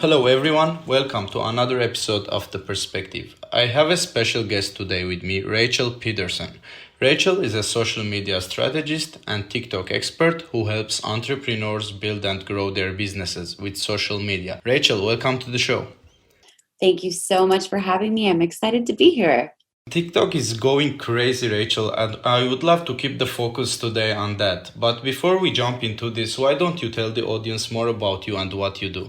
Hello, everyone. Welcome to another episode of The Perspective. I have a special guest today with me, Rachel Pedersen. Rachel is a social media strategist and TikTok expert who helps entrepreneurs build and grow their businesses with social media. Rachel, welcome to the show. Thank you so much for having me. I'm excited to be here. TikTok is going crazy, Rachel, and I would love to keep the focus today on that. But before we jump into this, why don't you tell the audience more about you and what you do?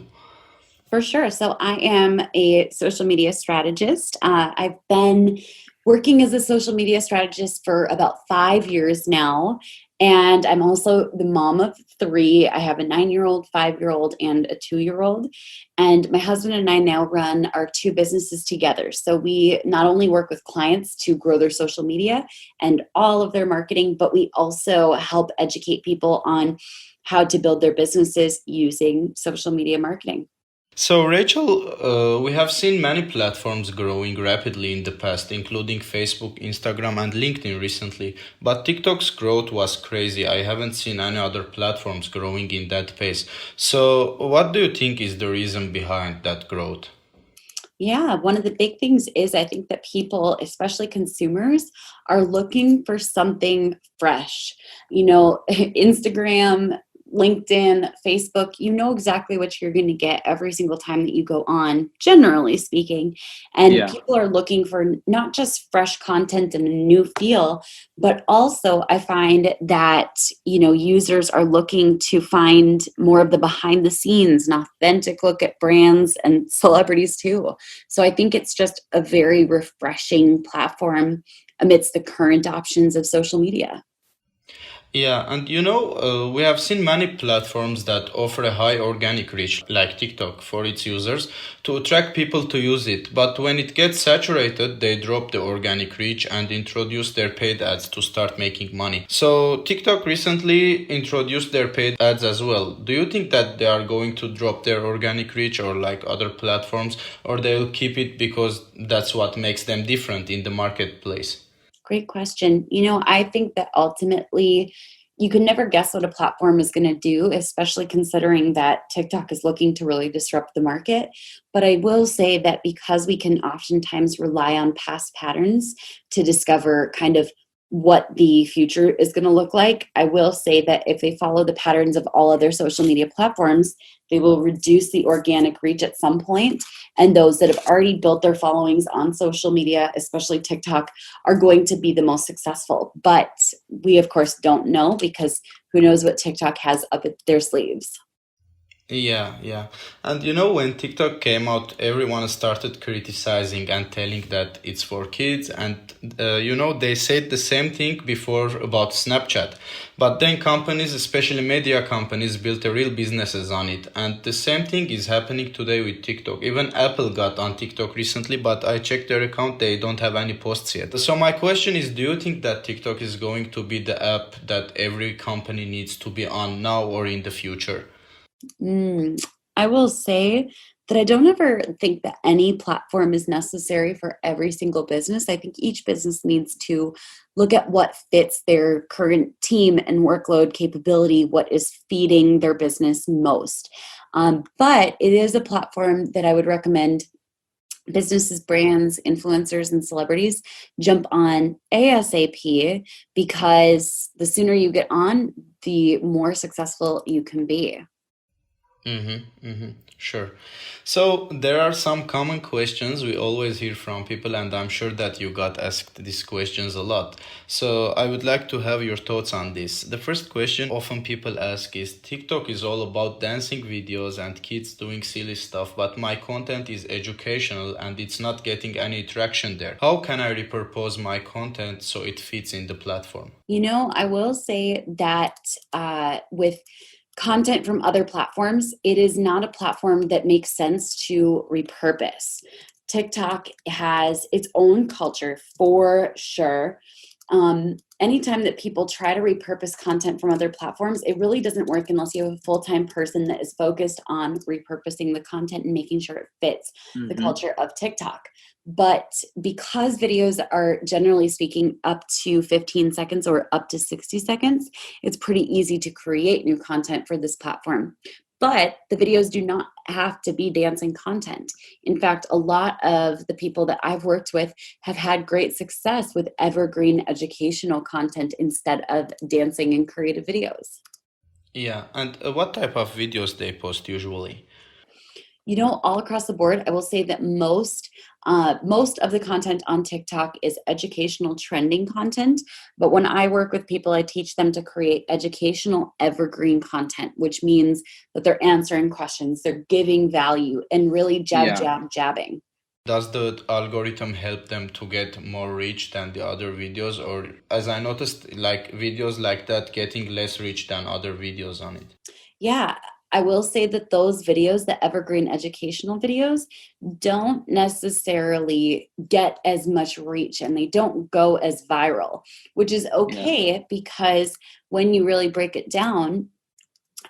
For sure. So, I am a social media strategist. I've been working as a social media strategist for about 5 years now. And I'm also the mom of three. I have a 9-year-old, 5-year-old, and a 2-year-old. And my husband and I now run our two businesses together. So, we not only work with clients to grow their social media and all of their marketing, but we also help educate people on how to build their businesses using social media marketing. So, Rachel, we have seen many platforms growing rapidly in the past, including Facebook, Instagram, and LinkedIn recently. But TikTok's growth was crazy. I haven't seen any other platforms growing in that pace. So, what do you think is the reason behind that growth? Yeah, one of the big things is I think that people, especially consumers, are looking for something fresh. Instagram, LinkedIn, Facebook, you know exactly what you're going to get every single time that you go on, generally speaking. And Yeah. people are looking for not just fresh content and a new feel, but also I find that, users are looking to find more of the behind the scenes, an authentic look at brands and celebrities too. So I think it's just a very refreshing platform amidst the current options of social media. Yeah, and we have seen many platforms that offer a high organic reach, like TikTok, for its users to attract people to use it. But when it gets saturated, they drop the organic reach and introduce their paid ads to start making money. So, TikTok recently introduced their paid ads as well. Do you think that they are going to drop their organic reach or like other platforms, or they'll keep it because that's what makes them different in the marketplace? Great question. I think that ultimately you can never guess what a platform is going to do, especially considering that TikTok is looking to really disrupt the market. But I will say that because we can oftentimes rely on past patterns to discover kind of what the future is going to look like, I will say that if they follow the patterns of all other social media platforms, they will reduce the organic reach at some point, and those that have already built their followings on social media, especially TikTok, are going to be the most successful. But we, of course, don't know because who knows what TikTok has up their sleeves. Yeah, yeah. And when TikTok came out, everyone started criticizing and telling that it's for kids. And, they said the same thing before about Snapchat. But then companies, especially media companies, built a real businesses on it. And the same thing is happening today with TikTok. Even Apple got on TikTok recently, but I checked their account, they don't have any posts yet. So my question is, do you think that TikTok is going to be the app that every company needs to be on now or in the future? Mm, I will say that I don't ever think that any platform is necessary for every single business. I think each business needs to look at what fits their current team and workload capability, what is feeding their business most. But it is a platform that I would recommend businesses, brands, influencers, and celebrities jump on ASAP because the sooner you get on, the more successful you can be. Mm-hmm, mm-hmm. Sure. So there are some common questions we always hear from people, and I'm sure that you got asked these questions a lot. So I would like to have your thoughts on this. The first question often people ask is TikTok is all about dancing videos and kids doing silly stuff, but my content is educational and it's not getting any traction there. How can I repurpose my content so it fits in the platform? I will say that with content from other platforms, it is not a platform that makes sense to repurpose. TikTok has its own culture for sure. Anytime that people try to repurpose content from other platforms, it really doesn't work unless you have a full-time person that is focused on repurposing the content and making sure it fits the Hmm. culture of TikTok. But because videos are generally speaking up to 15 seconds or up to 60 seconds, it's pretty easy to create new content for this platform. But the videos do not have to be dancing content. In fact, a lot of the people that I've worked with have had great success with evergreen educational content instead of dancing and creative videos. Yeah, and what type of videos they post usually? All across the board, I will say that most of the content on TikTok is educational trending content. But when I work with people, I teach them to create educational evergreen content, which means that they're answering questions, they're giving value, and really Yeah. jabbing. Does the algorithm help them to get more reach than the other videos? Or as I noticed, like videos like that getting less reach than other videos on it? Yeah, I will say that those videos, the evergreen educational videos, don't necessarily get as much reach and they don't go as viral, which is Yeah. okay because when you really break it down,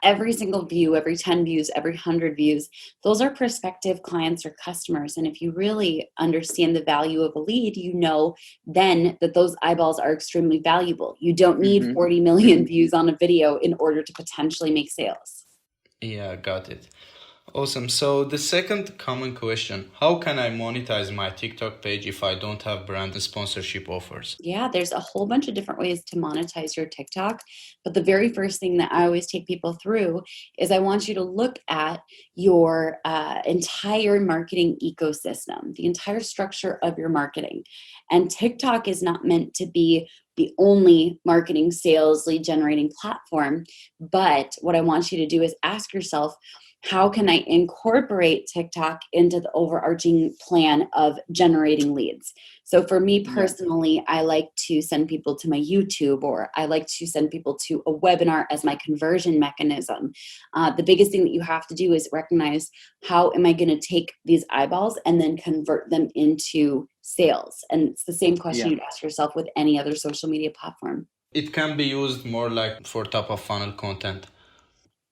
every single view, every 10 views, every 100 views, those are prospective clients or customers. And if you really understand the value of a lead, you know then that those eyeballs are extremely valuable. You don't need Hmm. 40 million views on a video in order to potentially make sales. Yeah, got it. Awesome. So the second common question, how can I monetize my TikTok page if I don't have brand sponsorship offers? Yeah, there's a whole bunch of different ways to monetize your TikTok. But the very first thing that I always take people through is I want you to look at your entire marketing ecosystem, the entire structure of your marketing. And TikTok is not meant to be the only marketing, sales, lead generating platform. But what I want you to do is ask yourself, how can I incorporate TikTok into the overarching plan of generating leads? So for me Yeah. personally, I like to send people to my YouTube, or I like to send people to a webinar as my conversion mechanism. The biggest thing that you have to do is recognize, how am I going to take these eyeballs and then convert them into sales? And it's the same question Yeah. you'd ask yourself with any other social media platform. It can be used more like for top of funnel content.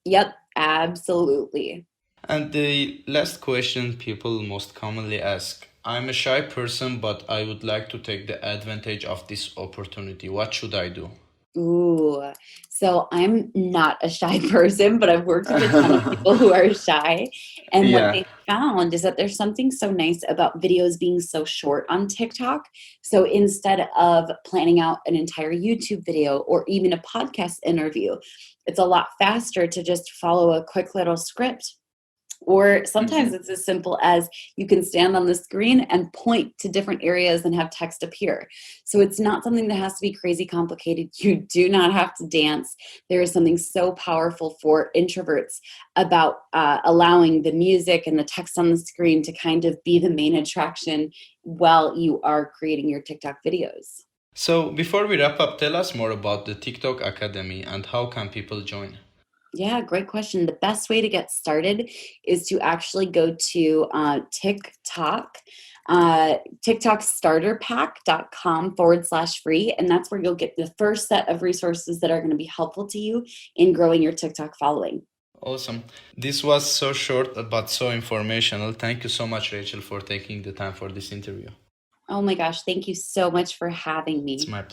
Yep, absolutely. And the last question people most commonly ask, I'm a shy person, but I would like to take the advantage of this opportunity. What should I do? Ooh, so I'm not a shy person, but I've worked with a ton of people who are shy. And what Yeah. they found is that there's something so nice about videos being so short on TikTok. So instead of planning out an entire YouTube video or even a podcast interview, it's a lot faster to just follow a quick little script. Or sometimes Hmm. it's as simple as you can stand on the screen and point to different areas and have text appear. So it's not something that has to be crazy complicated. You do not have to dance. There is something so powerful for introverts about allowing the music and the text on the screen to kind of be the main attraction while you are creating your TikTok videos. So before we wrap up, tell us more about the TikTok Academy and how can people join? Yeah, great question. The best way to get started is to actually go to TikTok, TikTokstarterpack.com/free. And that's where you'll get the first set of resources that are going to be helpful to you in growing your TikTok following. Awesome. This was so short but so informational. Thank you so much, Rachel, for taking the time for this interview. Oh my gosh, thank you so much for having It's me. my pleasure.